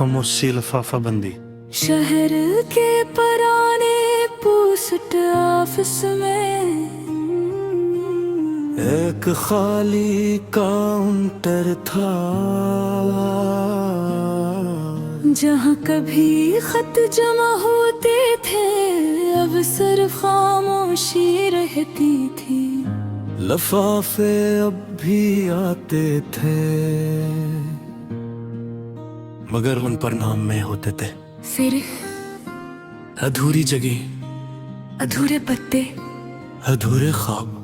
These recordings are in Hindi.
खामोशी लिफाफा बंदी। शहर के पराने पोस्ट ऑफिस में एक खाली काउंटर था, जहाँ कभी खत जमा होते थे, अब सिर्फ खामोशी रहती थी। लिफाफे अब भी आते थे, मगर उन पर नाम में होते थे सिर्फ अधूरी जगह, अधूरे पत्ते, अधूरे ख्वाब।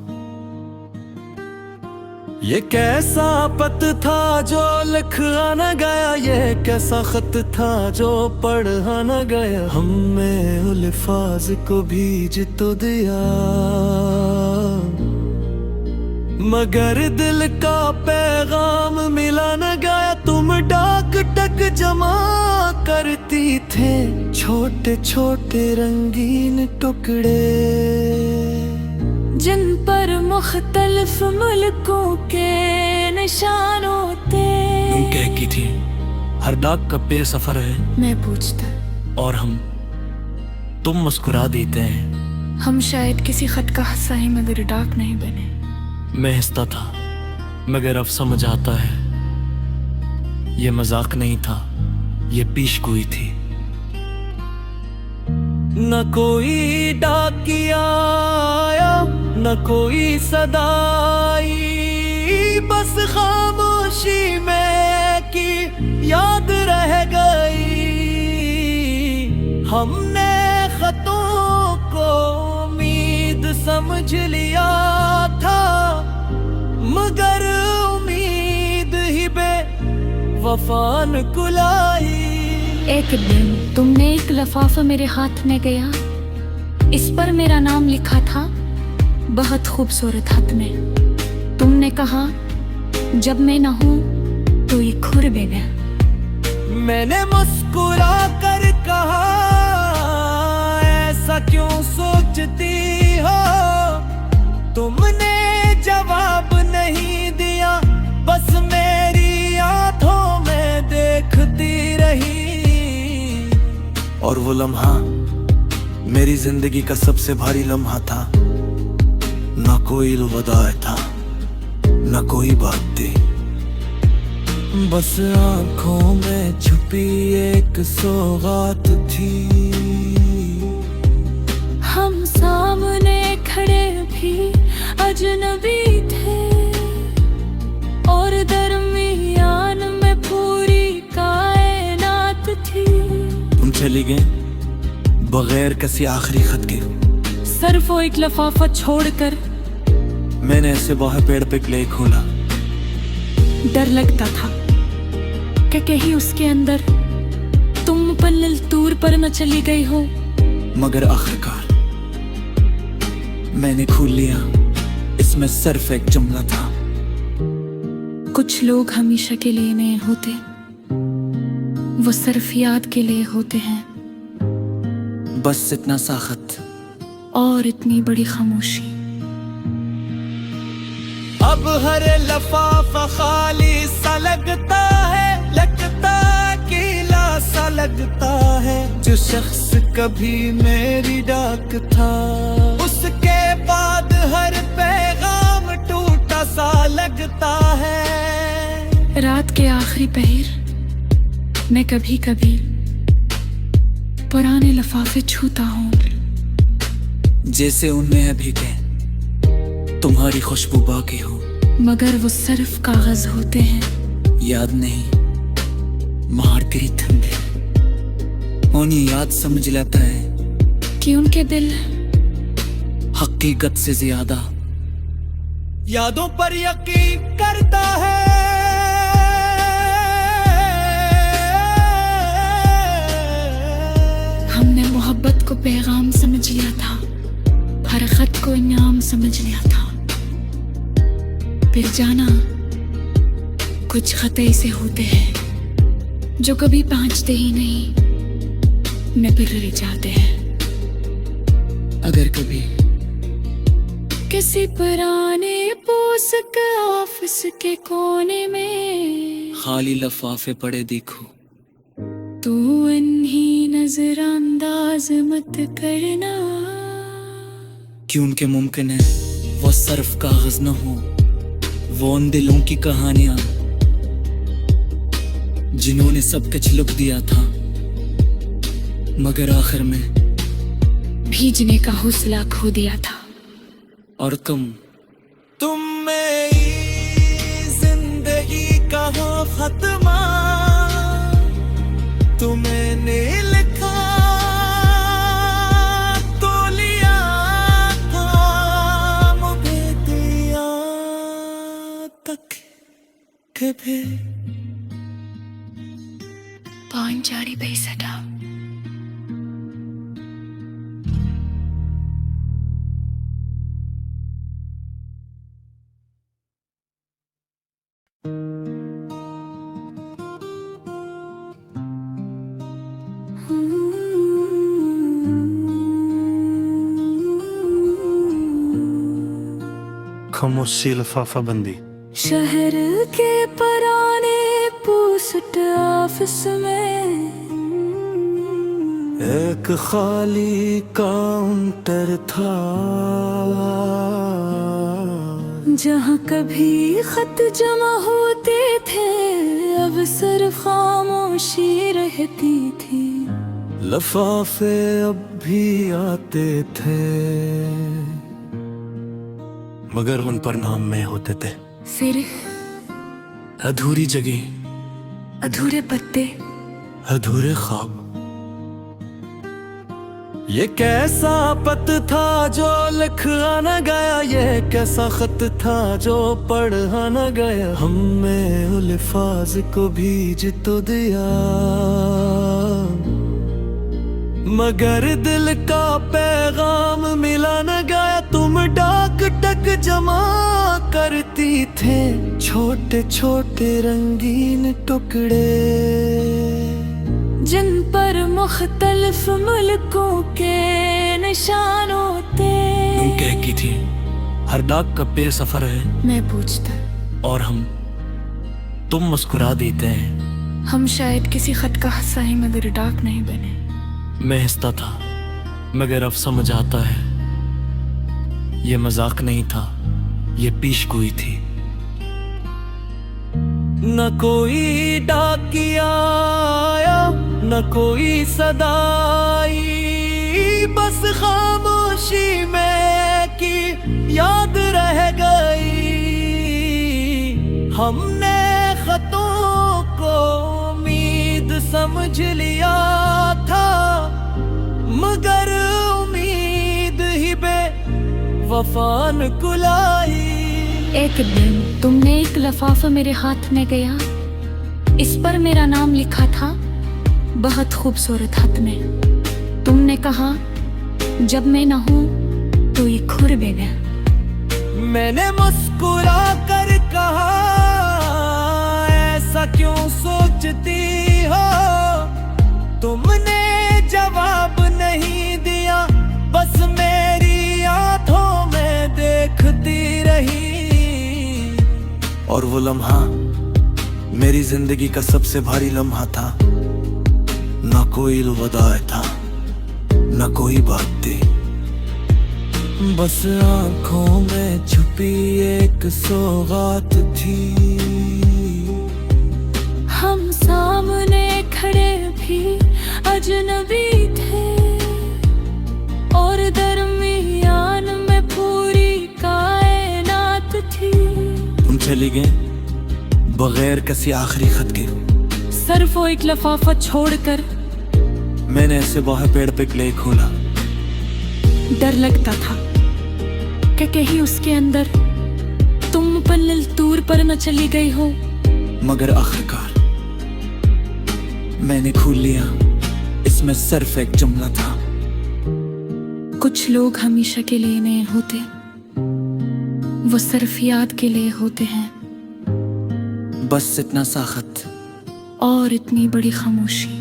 ये कैसा पत था जो लिखा न गया, ये कैसा खत था जो पढ़ा न गया। हमने अल्फाज को भीज तो दिया, मगर दिल का पैगाम मिला न गया। तुम डाक टक जमा करती थे, छोटे छोटे रंगीन टुकड़े, जिन पर मुख्तलिफ मुल्कों के निशान होते। तुम कहती थी हर डाक का पे सफर है, मैं पूछता और तुम मुस्कुरा देते हैं। हम शायद किसी खत का हिस्सा ही मगर डाक नहीं बने। मैं हंसता था, मगर अब समझ आता है ये मजाक नहीं था, ये पेशगोई थी। न कोई डाकिया आया, न कोई सदाई, बस खामोशी में की याद रह गई। हमने खतों को उम्मीद समझ लिया था, मगर उम्मीद ही बेवफान कुलाई। एक दिन तुमने एक लिफाफा मेरे हाथ में गया, इस पर मेरा नाम लिखा था बहुत खूबसूरत हाथ में। तुमने कहा जब मैं न हूं तो ये खुर बेगा। मैंने मुस्कुरा कर कहा ऐसा क्यों सोचती हो। तुमने जवाब नहीं दिया, बस मेरी आंखों में देखती रही। और वो लम्हा मेरी जिंदगी का सबसे भारी लम्हा था। ना कोई अलविदा था, ना कोई बात थी, बस आंखों में छुपी एक सौगात थी। हम सामने खड़े भी अजनबी थे, और दरमियान में पूरी कायनात थी। तुम चली गई बगैर किसी आखिरी खत के। सिर्फ वो एक लिफाफा छोड़कर मैंने ऐसे बाहर पेड़ पे क्ले खोला। डर लगता था कि कहीं उसके अंदर तुम मुपल्लिल तूर पर न चली गई हो। मगर आखिरकार मैंने खोल लिया, इसमें सिर्फ एक जुमला था। कुछ लोग हमेशा के लिए नहीं होते, वो सिर्फ याद के लिए होते हैं। बस इतना सा खत और इतनी बड़ी खामोशी। अब हर लफाफा खाली सा लगता है, लगता अकेला सा लगता है। जो शख्स कभी मेरी डाक था, उसके बाद हर पैगाम टूटा सा लगता है। रात के आखिरी पहर मैं कभी कभी पुराने लिफाफे छूता हूँ, जैसे उनमें अभी के तुम्हारी खुशबू बाकी हो। मगर वो सिर्फ कागज होते हैं। याद नहीं, मारती ठंडे उन्हें याद समझ लेता है कि उनके दिल हकीकत से ज्यादा यादों पर यकीन करता है। हमने मोहब्बत को पैगाम समझ लिया था, हर खत को इनाम समझ लिया था। फिर जाना कुछ खत ऐसे होते हैं जो कभी पहुंचते ही नहीं, न फिर रह जाते हैं। अगर कभी किसी पुराने पोस्ट ऑफिस के कोने में खाली लफाफे पड़े देखो, तू इन्हीं नजरअंदाज मत करना कि उनके मुमकिन है वो सिर्फ कागज न हो, वो उन दिलों की कहानियां जिन्होंने सब कुछ लुक दिया था मगर आखिर में भीजने का हौसला खो दिया था। और तुम मेरी जिंदगी का हो खत्मा, तुमने लिखा तो लिया था, मुझे दिया तक कभी पांचारी बैसटा खामोशी लिफाफा बंदी। शहर के पराने पोस्ट ऑफिस में एक खाली काउंटर था, जहाँ कभी खत जमा होते थे अब सिर्फ खामोशी रहती थी। लिफाफे अब भी आते थे मगर उन पर नाम में होते थे सिर्फ अधूरी जगह, अधूरे पत्ते, अधूरे ख्वाब। ये कैसा पत था जो लिखा न गया, ये कैसा खत था जो पढ़ा न गया। हमने अल्फाज को भीज तो दिया मगर दिल का पैगाम मिला न गया। तुम डाक टक जमा करती थे छोटे छोटे रंगीन टुकड़े, जिन पर मुख्तलिफ मुल्कों के निशान होते। तुम कहती थी हर डाक का पे सफर है, मैं पूछता और तुम मुस्कुरा देते हैं। हम शायद किसी खत का हिस्सा ही मगर डाक नहीं बने। मैं हंसता था मगर अब समझ आता है ये मजाक नहीं था, ये पेशगोई थी। न कोई डाकिया आया न कोई सदाई, बस खामोशी में की याद रह गई। हमने खतों को उम्मीद समझ लिया था मगर उम्मीद ही बेवफान कुलाई। एक दिन तुमने एक लिफाफा मेरे हाथ में गया, इस पर मेरा नाम लिखा था बहुत खूबसूरत हाथ में। तुमने कहा जब मैं न हूं तो ये खुर देगा। मैंने मुस्कुरा कर कहा ऐसा क्यों सोचती हो। तुमने जवाब नहीं दिया, बस मेरी आंखों में देखती रही। और वो लम्हा मेरी जिंदगी का सबसे भारी लम्हा था। ना कोई अलविदा था ना कोई बात थी, बस आंखों में छुपी एक सौगात थी। हम सामने खड़े भी अजनबी थे और दरमियान में पूरी कायनात थी। तुम चली गए बगैर किसी आखिरी खत के। सिर्फ वो एक लिफाफा छोड़कर मैंने ऐसे बाहर पेड़ पे क्ले खोला। डर लगता था कि कहीं उसके अंदर तुम मुपल्लिल तूर पर न चली गई हो। मगर आखिरकार मैंने खोल लिया, इसमें सिर्फ एक जुमला था। कुछ लोग हमेशा के लिए नहीं होते, वो सिर्फ याद के लिए होते हैं। बस इतना सा खत और इतनी बड़ी खामोशी।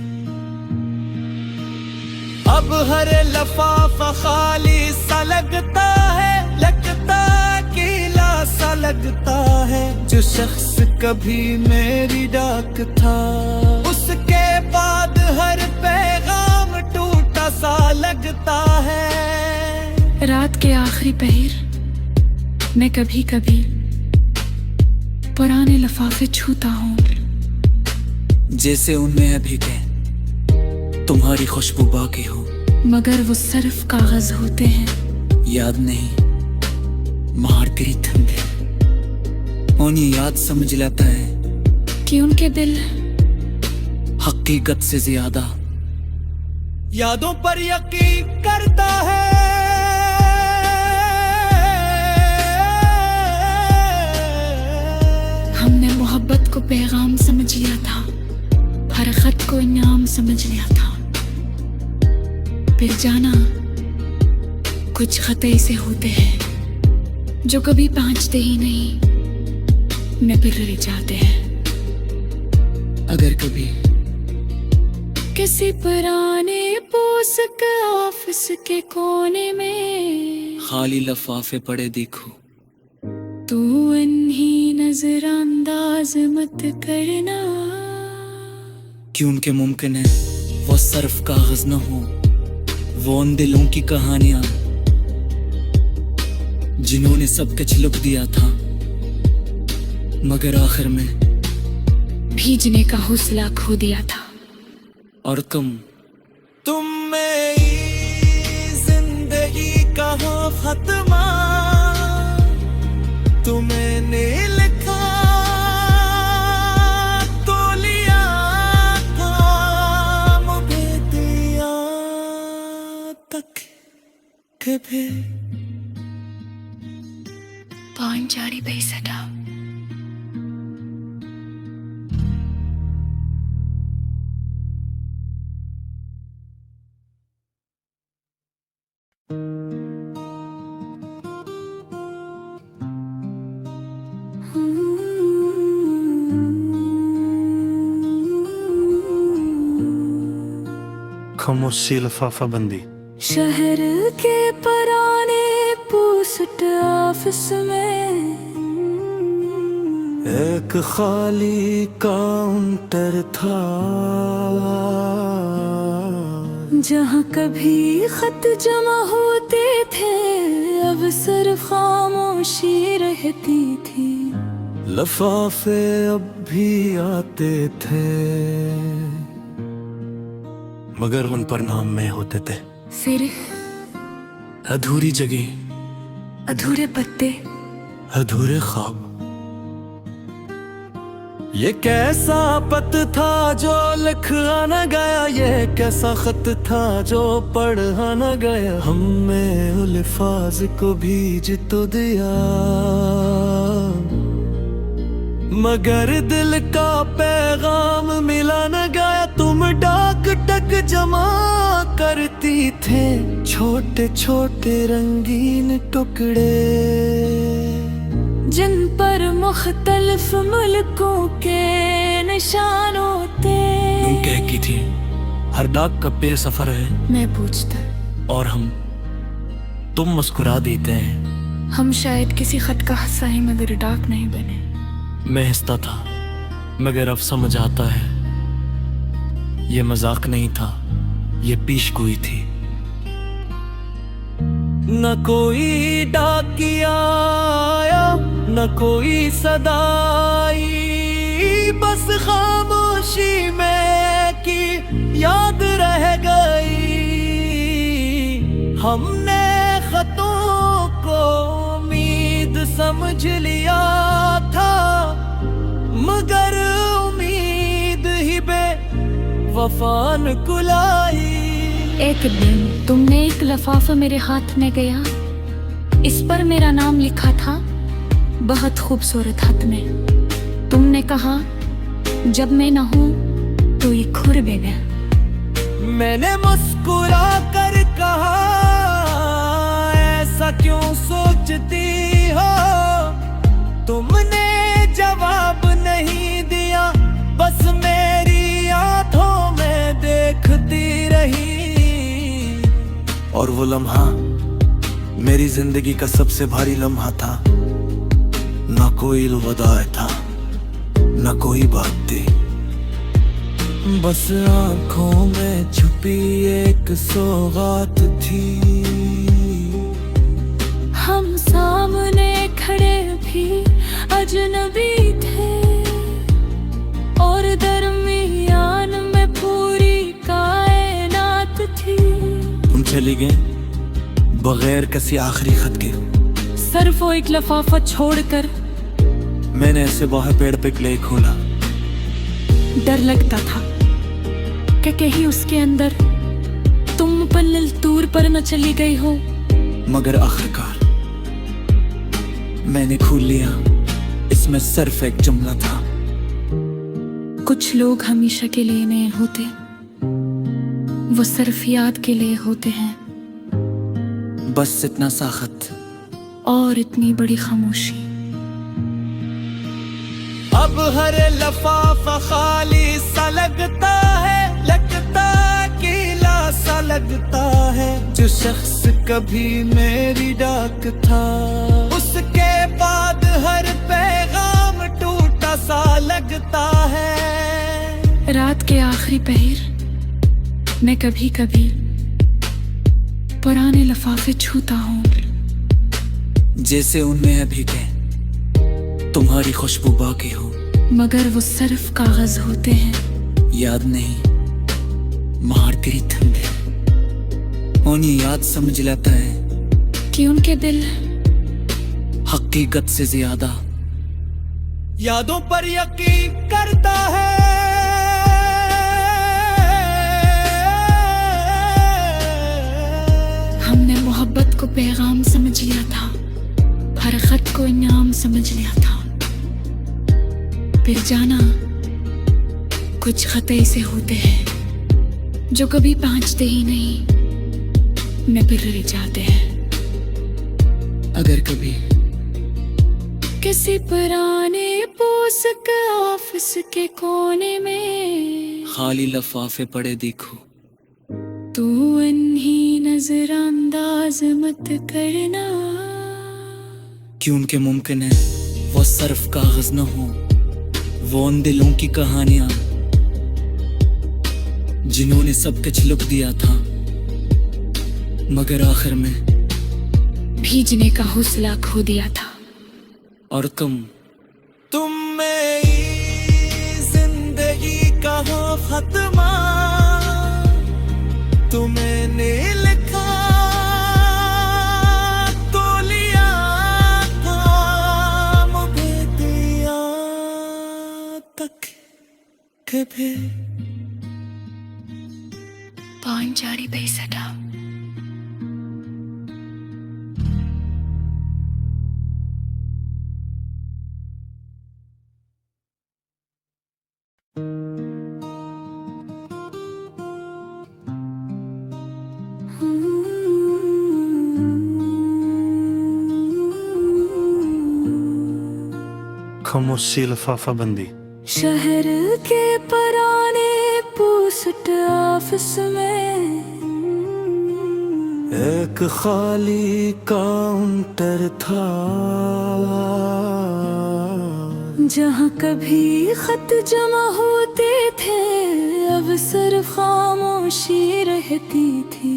अब हर लफाफा खाली सा लगता है, लगता अकेला सा लगता है। जो शख्स कभी मेरी डाक था उसके बाद हर पैगाम टूटा सा लगता है। रात के आखिरी पहर मैं कभी कभी पुराने लफाफे छूता हूँ, जैसे उनमें अभी के तुम्हारी खुशबू बाकी हो। मगर वो सिर्फ कागज होते हैं। याद नहीं मारती ठंडे, उन्हें याद समझ लेता है कि उनके दिल हकीकत से ज्यादा यादों पर यकीन करता है। हमने मोहब्बत को पैगाम समझ लिया था, हर खत को इनाम समझ लिया था। फिर जाना कुछ खत ऐसे होते हैं जो कभी पहुंचते ही नहीं, न फिर रह जाते हैं। अगर कभी किसी पुराने पोस्क ऑफिस के कोने में खाली लफाफे पड़े देखो, तू इन्हीं नजरअंदाज मत करना, कि उनके मुमकिन है वो सिर्फ कागज न हो। वो उन दिलों की कहानियां जिन्होंने सब कुछ लुक दिया था, मगर आखिर में भीजने का हौसला खो दिया था। और तुम मेरी जिंदगी कहाँ खत्मा, तुमने लिखा तो लिया था, मुझे दिया तक कभी पांचारी बेसटा खामोशी लिफाफा बंदी। शहर के पुराने पोस्ट ऑफिस में एक खाली काउंटर था, जहाँ कभी खत जमा होते थे, अब सिर्फ खामोशी रहती थी। लफाफे अब भी आते थे, मगर उन पर नाम में होते थे फिर अधूरी जगह, अधूरे पत्ते, अधूरे ख्वाब। ये कैसा पत था जो लिखा न गया, ये कैसा खत था जो पढ़ा न गया। हमें अल्फाज को भीज तो दिया, मगर दिल का पैगाम मिला न गया। तुम डाक टक जमा करती थे, छोटे छोटे रंगीन टुकड़े, जिन पर मुख्तलिफ मुल्कों के निशान होते। तुम कहती थी हर डाक का पे सफर है, मैं पूछता और तुम मुस्कुरा देते हैं। हम शायद किसी खत का हिस्सा ही मगर डाक नहीं बने। मैं हंसता था, मगर अब समझ आता है ये मजाक नहीं था, ये पेशगोई थी। न कोई डाकिया आया, न कोई सदाई, बस खामोशी में की याद रह गई। हमने खतों को उम्मीद समझ लिया था, मगर उम्मीद ही बेवफान कुलाई। एक दिन तुमने एक लिफाफा मेरे हाथ में गया, इस पर मेरा नाम लिखा था बहुत खूबसूरत हाथ में। तुमने कहा जब मैं न हूं तो ये खुर बेगा। मैंने मुस्कुरा कर कहा ऐसा क्यों सोचती हो। तुमने जवाब नहीं दिया, बस मेरी आंखों में देखती रही। और वो लम्हा मेरी जिंदगी का सबसे भारी लम्हा था। न कोई अलविदा था, न कोई बात थी, बस आंखों में छुपी एक सौगात थी। हम सामने खड़े भी अजनबी थे और दरमियान में पूरी कायनात थी। तुम चली गए बगैर किसी आखिरी खत के। सिर्फ वो एक लफाफा छोड़कर। मैंने ऐसे बाहर पेड़ पे क्ले खोला। डर लगता था कि कहीं उसके अंदर तुम मुपल्लिल तूर पर न चली गई हो। मगर आखिरकार मैंने खोल लिया। इसमें सिर्फ एक जुमला था। कुछ लोग हमेशा के लिए नहीं होते, वो सिर्फ याद के लिए होते हैं। बस इतना सा खत और इतनी बड़ी खामोशी। अब हर लफाफा खाली सा लगता है, लगता अकेला सा लगता है। जो शख्स कभी मेरी डाक था, उसके बाद हर पैगाम टूटा सा लगता है। रात के आखिरी पहर मैं कभी कभी पुराने लफाफे छूता हूँ, जैसे उनमें अभी के तुम्हारी खुशबू बाकी हो। मगर वो सिर्फ कागज होते हैं। याद नहीं मार तेरी ठंडे उन्हें याद समझ लेता है कि उनके दिल हकीकत से ज्यादा यादों पर यकीन करता है। हमने मोहब्बत को पैगाम समझ लिया था, हर खत को इनाम समझ लिया था। फिर जाना कुछ खत ऐसे होते हैं जो कभी पहुंचते ही नहीं, न फिर रह जाते हैं। अगर कभी किसी पुराने पोस्क ऑफिस के कोने में खाली लफाफे पड़े देखो, तू इन्हीं नजरअंदाज मत करना। कि उनके मुमकिन है वो सिर्फ कागज न हो, वो उन दिलों की कहानियां जिन्होंने सब कुछ लुक दिया था, मगर आखिर में भीजने का हौसला खो दिया था। और तुम मेरी जिंदगी का हो खत्मा, तुमने लिखा तो लिया था, मुझे दिया तक कभी पांचारी पैसठा। खामोशी लिफाफा बंदी। शहर के पुराने पोस्ट ऑफिस में एक खाली काउंटर था, जहाँ कभी खत जमा होते थे, अब सिर्फ खामोशी रहती थी।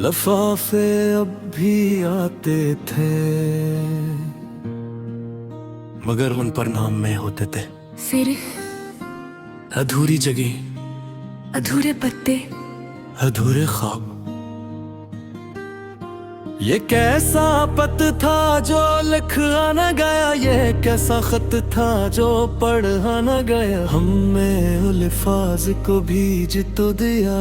लफाफे अब भी आते थे, मगर उन पर नाम में होते थे फिर अधूरी जगह, अधूरे पत्ते, अधूरे ख्वाब। ये कैसा पत था जो लिखा न गया, ये कैसा खत था जो पढ़ा न गया। हमने अल्फाज को भीज तो दिया,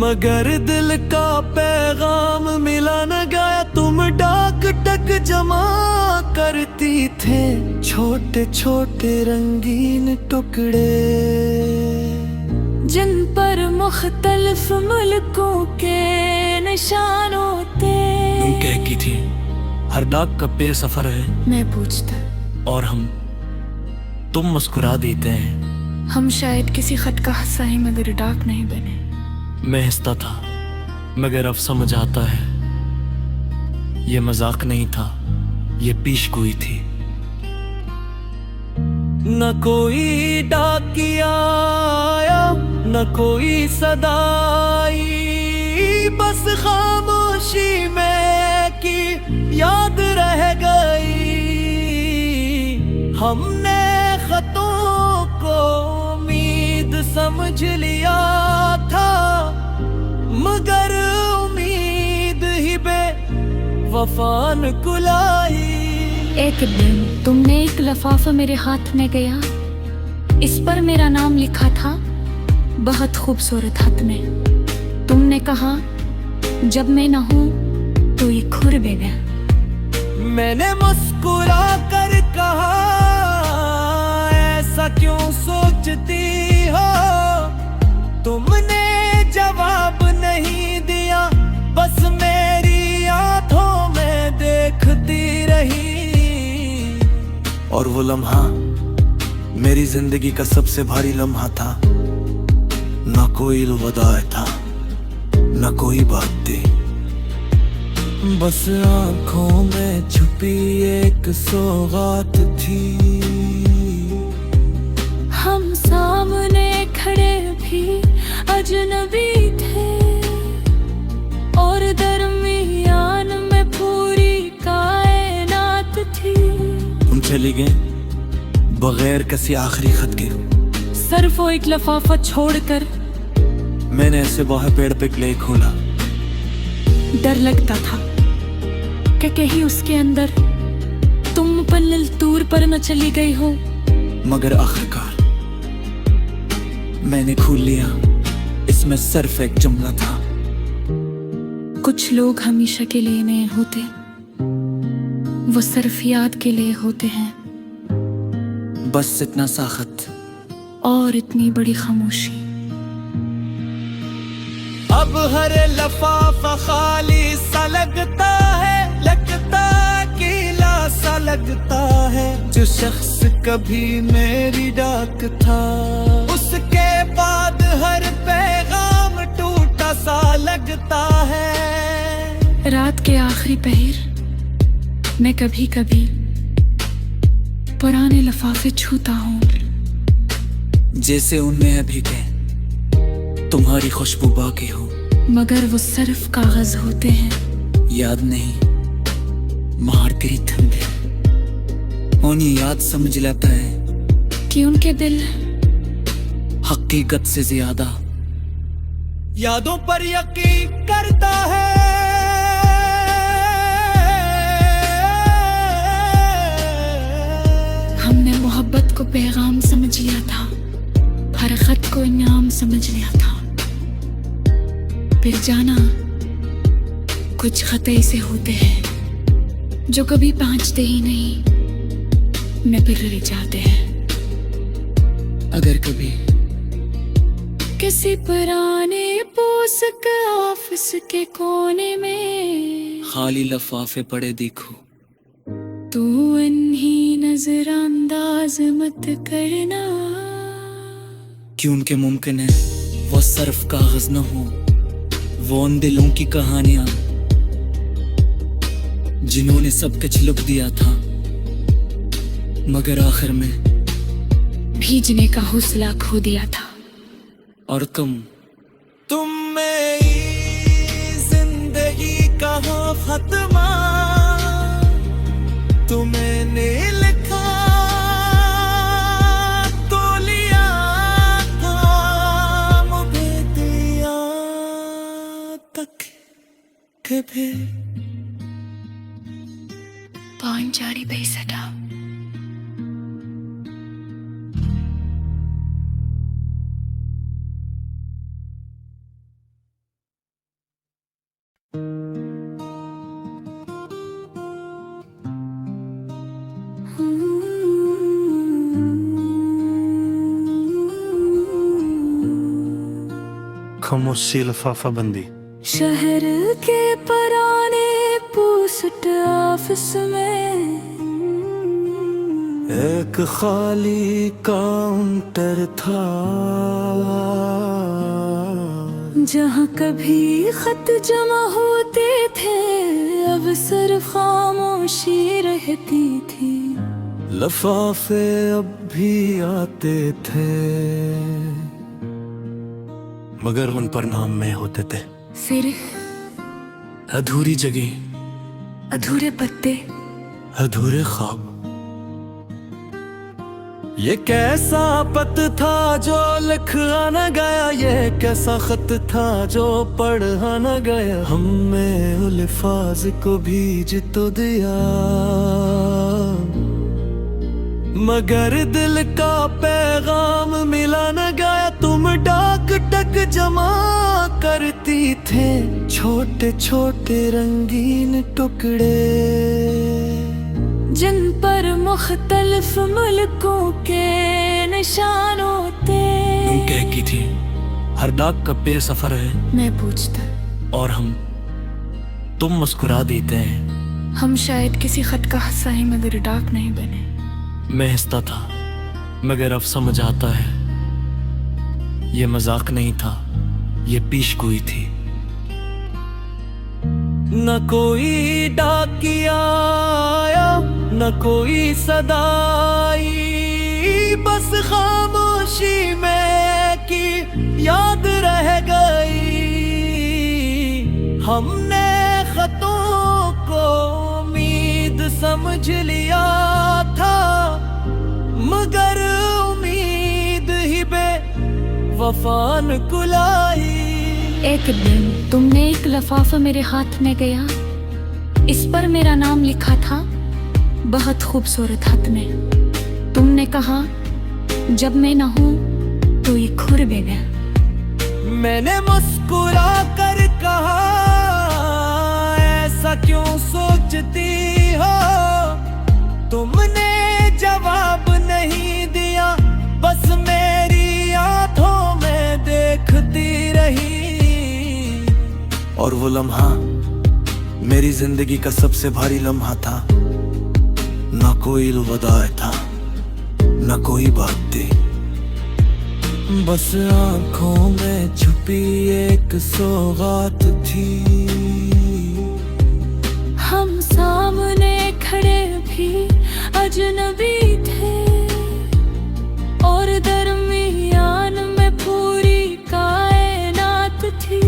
मगर दिल का पैगाम मिला न गया। तुम डाक टक जमा करती थे, छोटे छोटे रंगीन टुकड़े, जिन पर मुख्तलिफ मुल्कों के निशान होते। तुम कहती थी हर डाक का पे सफर है, मैं पूछता, और तुम मुस्कुरा देते हैं। हम शायद किसी खत का हिस्सा ही मगर डाक नहीं बने। मैं हंसता था, मगर अब समझ आता है ये मजाक नहीं था, ये पेशगोई थी। न कोई डाकिया आया, न कोई सदाई, बस खामोशी में की याद रह गई। हमने खतों को उम्मीद समझ लिया था, मगर उम्मीद ही वफा न कुलाई। एक दिन तुमने एक लफाफा मेरे हाथ में गया, इस पर मेरा नाम लिखा था बहुत खूबसूरत हाथ में। तुमने कहा जब मैं न हूँ तो ये खुर बेगा। मैंने मुस्कुरा कर कहा ऐसा क्यों सोचती हो। तुमने जवाब नहीं दिया, बस मेरी आंखों में देखती रही। और वो लम्हा मेरी जिंदगी का सबसे भारी लम्हा था। ना कोई अलविदा था, ना कोई बात थी, बस आंखों में छुपी एक सौगात थी। हम सामने खड़े भी अजनबी थे, और दरमियान में पूरी कायनात थी। तुम चली गई बगैर किसी आखिरी खत के। सिर्फ वो एक लफाफा छोड़कर। मैंने ऐसे बाहर पेड़ पे क्ले खोला। डर लगता था कि कहीं उसके अंदर तुम मुपल्लिल तूर पर न चली गई हो। मगर आखिरकार मैंने खोल लिया, इसमें सिर्फ एक जुमला था। कुछ लोग हमेशा के लिए नहीं होते, वो सिर्फ याद के लिए होते हैं। बस इतना सा खत और इतनी बड़ी खामोशी। अब हर लफाफा खाली सा लगता है, लगता अकेला सा लगता है। जो शख्स कभी मेरी डाक था, उसके बाद हर पैगाम टूटा सा लगता है। रात के आखिरी पहर मैं कभी कभी पुराने लफाफे छूता हूँ, जैसे उनमें अभी के तुम्हारी खुशबू बाकी हो। मगर वो सिर्फ कागज होते हैं। याद नहीं, मार करी ठंडे उन्हें याद समझ लेता है कि उनके दिल हकीकत से ज्यादा यादों पर यकीन करता है। हमने मोहब्बत को पैगाम समझ लिया था, हर खत को इनाम समझ लिया था। फिर जाना कुछ खत ऐसे होते हैं जो कभी पहुंचते ही नहीं, मैं फिर रह जाते हैं। अगर कभी किसी पुराने पोस्क ऑफिस के कोने में खाली लफाफे पड़े देखो, तू इन्हीं नजरअंदाज मत करना। क्यों उनके मुमकिन है वो सिर्फ कागज न हो, वो उन दिलों की कहानियां जिन्होंने सब कुछ लुक दिया था, मगर आखिर में भीजने का हौसला खो दिया था। और तुम मेरी जिंदगी का खात्मा, तुमने लिखा तो लिया था, मुझे दिया तक कभी पांचारी बेसटा। खामोशी लिफाफा बंदी। शहर के पुराने पोस्ट ऑफिस में एक खाली काउंटर था, जहाँ कभी खत जमा होते थे, अब सिर्फ खामोशी रहती थी। लफाफे अब भी आते थे, मगर उन पर नाम में होते थे। फिर अधूरी जगह, अधूरे पत्ते, अधूरे ख्वाब। ये कैसा पत था जो लिखा न गया, ये कैसा खत था जो पढ़ा न गया। हमने अल्फाज को भीज तो दिया, मगर दिल का पैगाम मिला न गया। तुम डाक टक जमा करती थे, छोटे छोटे रंगीन टुकड़े, जिन पर मुख्तलिफ मुल्कों के निशान होते। तुम कहती थी हर डाक का पे सफर है, मैं पूछता, और तुम मुस्कुरा देते हैं। हम शायद किसी खत का हिस्सा ही मगर डाक नहीं बने। मैं हंसता था, मगर अब समझ आता है ये मजाक नहीं था, ये पेशगोई थी। न कोई डाकिया आया, न कोई सदाई, बस खामोशी में की याद रह गई। हमने खतों को उम्मीद समझ लिया था, मगर उम्मीद ही बेवफा न कुलाई। एक दिन तुमने एक लिफाफा मेरे हाथ में गया, इस पर मेरा नाम लिखा था बहुत खूबसूरत हाथ में। तुमने कहा जब मैं न हूं तो ये खुर देना। मैंने मुस्कुरा कर कहा ऐसा क्यों सोचती हो। तुमने जवाब नहीं दिया, बस मेरी आंखों में देखती रही। और वो लम्हा मेरी जिंदगी का सबसे भारी लम्हा था। ना कोई अलविदा था, ना कोई बात थी, बस आंखों में छुपी एक सौगात थी। हम सामने खड़े भी अजनबी थे, और दरमियान में पूरी कायनात थी।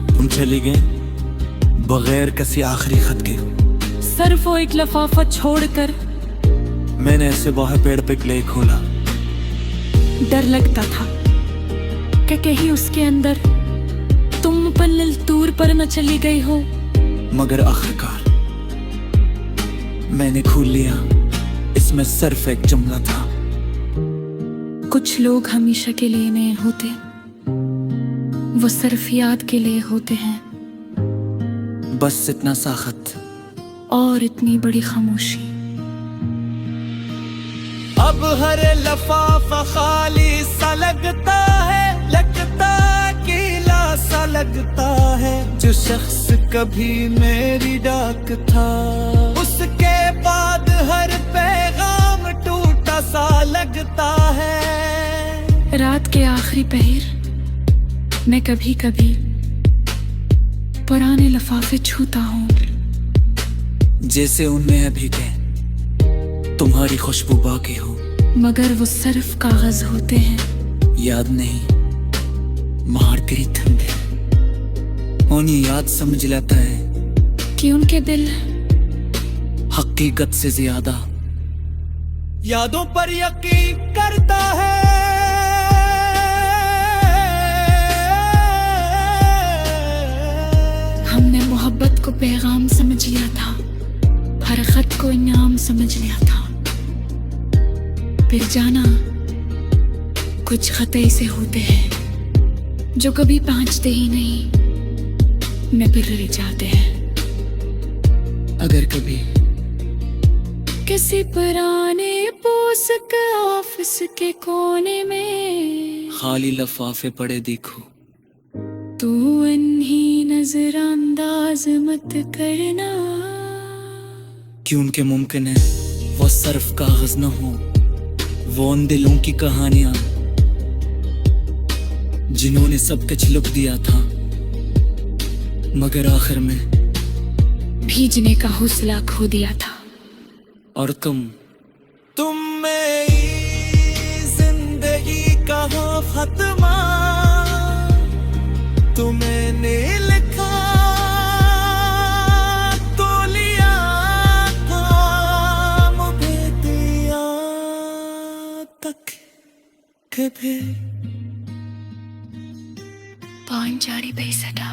तुम चली गए बगैर किसी आखिरी खत के। सिर्फ वो एक लिफाफा छोड़कर। मैंने ऐसे बाहर पेड़ पे क्ले खोला। डर लगता था कि कहीं उसके अंदर तुम मुपल्लिल तूर पर न चली गई हो। मगर आखिरकार मैंने खोल लिया। इसमें सिर्फ एक जुमला था, कुछ लोग हमेशा के लिए नहीं होते, वो सिर्फ याद के लिए होते हैं। बस इतना सा खत और इतनी बड़ी खामोशी। अब हर लफाफा खाली सा लगता है, लगता अकेला सा लगता है। जो शख्स कभी मेरी डाक था, उसके बाद हर पैगाम टूटा सा लगता है। रात के आखिरी पहर मैं कभी कभी पुराने लिफाफे छूता हूँ, जैसे उनमें अभी के तुम्हारी खुशबू बाकी हो। मगर वो सिर्फ कागज होते हैं। याद नहीं, मारती ठंडे उन्हें याद समझ लेता है कि उनके दिल हकीकत से ज्यादा यादों पर यकीन करता है। हमने मोहब्बत को पैगाम समझ लिया था, हर खत को इनाम समझ लिया था। फिर जाना कुछ खत ऐसे होते हैं जो कभी पहुंचते ही नहीं, में फिर रह जाते हैं। अगर कभी किसी पुराने पोस्क ऑफिस के कोने में खाली लफाफे पड़े देखो, तू इन्हीं नजरअंदाज मत करना। क्यों उनके मुमकिन है वो सिर्फ कागज न हो, वो उन दिलों की कहानियां जिन्होंने सब कुछ लुक दिया था, मगर आखिर में भीजने का हौसला खो दिया था। और तुम में खत्मा तो मैंने लिखा तो लिया था बेदिया तक के भी पांचाली बेसटा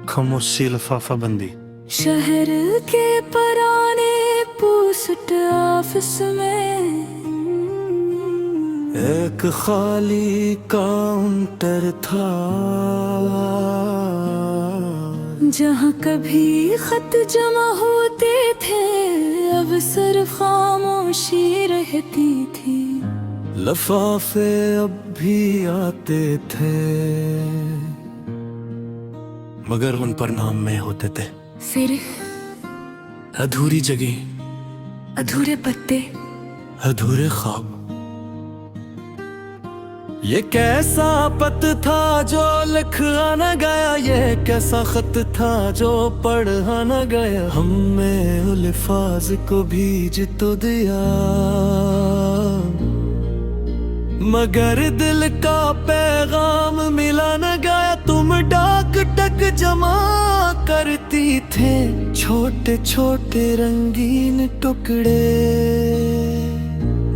खामोशी लिफाफा बंदी। शहर के पुराने पोस्ट ऑफिस में एक खाली काउंटर था जहाँ कभी खत जमा होते थे, अब सिर्फ खामोशी रहती थी। लिफाफे अब भी आते थे मगर उन पर नाम में होते थे फिर अधूरी जगह, अधूरे पत्ते, अधूरे ख्वाब। ये कैसा पत था जो लिखा न गया, ये कैसा खत था जो पढ़ा न गया। हमने अल्फाज को भीज तो दिया मगर दिल का पैगाम मिला न गया। तुम डाक टक जमा करती थे छोटे छोटे रंगीन टुकड़े,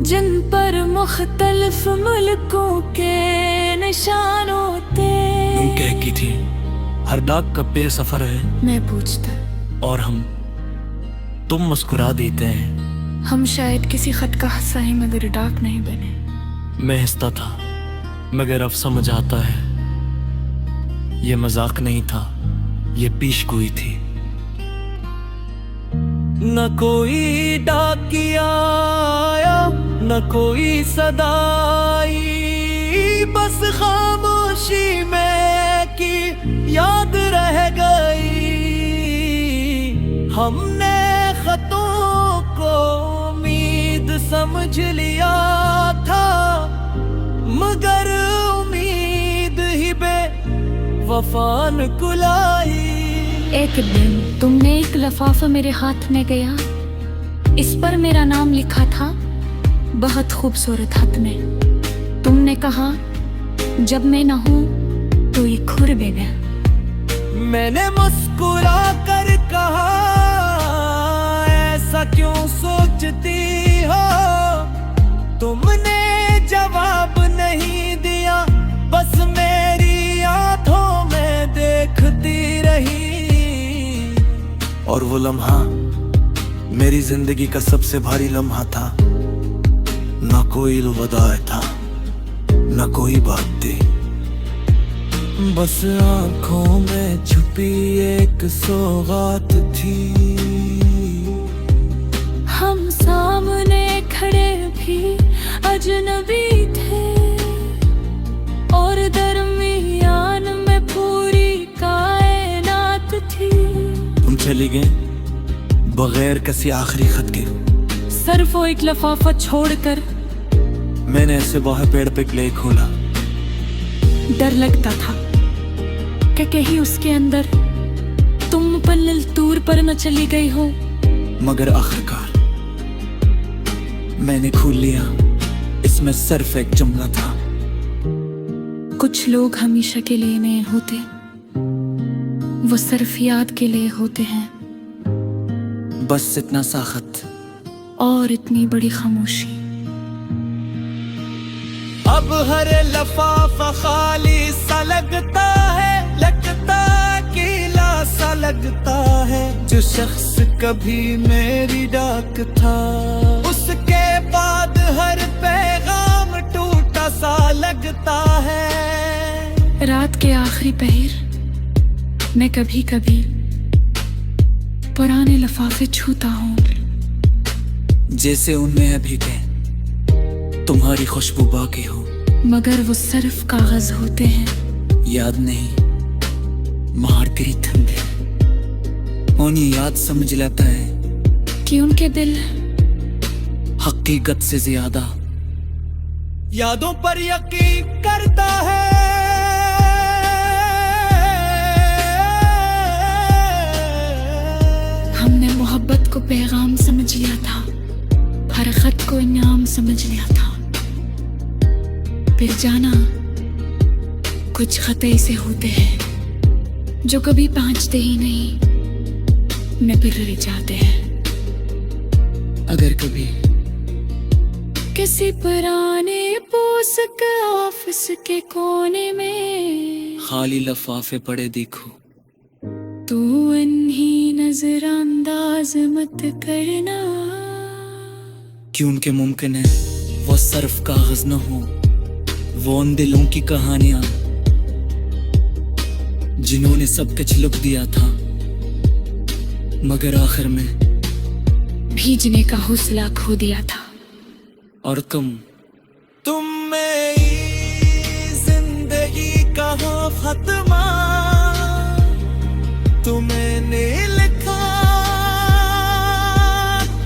जिन पर मुख्तलिफ मुल्कों के निशान होते। तुम कहती थी हर डाक का पे सफर है, मैं पूछता और तुम मुस्कुरा देते हैं। हम शायद किसी खत का हिस्सा ही मगर डाक नहीं बने। मैं हंसता था मगर अब समझ आता है ये मजाक नहीं था, ये पेशगोई थी। न कोई डाकिया आया न कोई सदाई, बस खामोशी में की याद रह गई। हमने खतों को उम्मीद समझ लिया था मगर उम्मीद ही बेवफान कुलाई। एक दिन तुमने एक लिफाफा मेरे हाथ में गया, इस पर मेरा नाम लिखा था बहुत खूबसूरत हाथ में। तुमने कहा जब मैं न हूं तो ये खुर बेगा। मैंने मुस्कुरा कर कहा ऐसा क्यों सोचती हो। तुमने जवाब नहीं दिया, बस मेरी आंखों में देखती रही। और वो लम्हा मेरी जिंदगी का सबसे भारी लम्हा था। ना कोई अलविदा था ना कोई बात थी, बस आंखों में छुपी एक सौगात थी। हम सामने खड़े भी अजनबी थे और दरमियान में पूरी कायनात थी। तुम चली गए बगैर किसी आखिरी खत के। सिर्फ वो एक लिफाफा छोड़कर मैंने ऐसे बाहर पेड़ पे क्ले खोला। डर लगता था कि कहीं उसके अंदर तुम मुपल्लिल तूर पर न चली गई हो। मगर आखिरकार मैंने खोल लिया, इसमें सिर्फ एक जुमला था। कुछ लोग हमेशा के लिए नहीं होते, वो सिर्फ याद के लिए होते हैं। बस इतना सा खत और इतनी बड़ी खामोशी। अब हर लफाफा खाली सा लगता है, लगता अकेला सा लगता है। जो शख्स कभी मेरी डाक था उसके बाद हर पैगाम टूटा सा लगता है। रात के आखिरी पहर मैं कभी कभी पुराने लिफाफे छूता हूँ, जैसे उनमें अभी के तुम्हारी खुशबू बाकी हो। मगर वो सिर्फ कागज होते हैं। याद नहीं मार तेरी ठंडे उन्हें याद समझ लेता है कि उनके दिल हकीकत से ज्यादा यादों पर यकीन करता है। हमने मोहब्बत को पैगाम समझ लिया था, हर खत को इनाम समझ लिया था। फिर जाना कुछ खत ऐसे होते हैं जो कभी पहुंचते ही नहीं, न फिर रह जाते हैं। अगर कभी किसी पुराने पोस्ट ऑफिस के कोने में खाली लफाफे पड़े देखो, तू इन्हीं नजरअंदाज मत करना, कि उनके मुमकिन है वो सिर्फ कागज न हो, वो उन दिलों की कहानियां जिन्होंने सब कुछ लुक दिया था, मगर आखिर में भीजने का हौसला खो दिया था। और तुम मेरी जिंदगी का खात्मा तुमने लिखा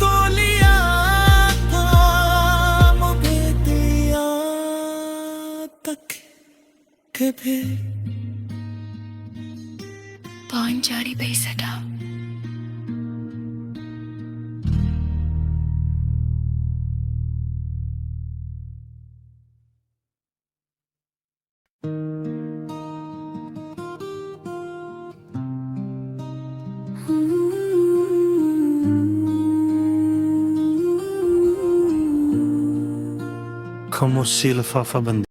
तो लिया था, मुझे दिया तक कभी पांचारी बैसटा खामोशी लिफाफा बंदी।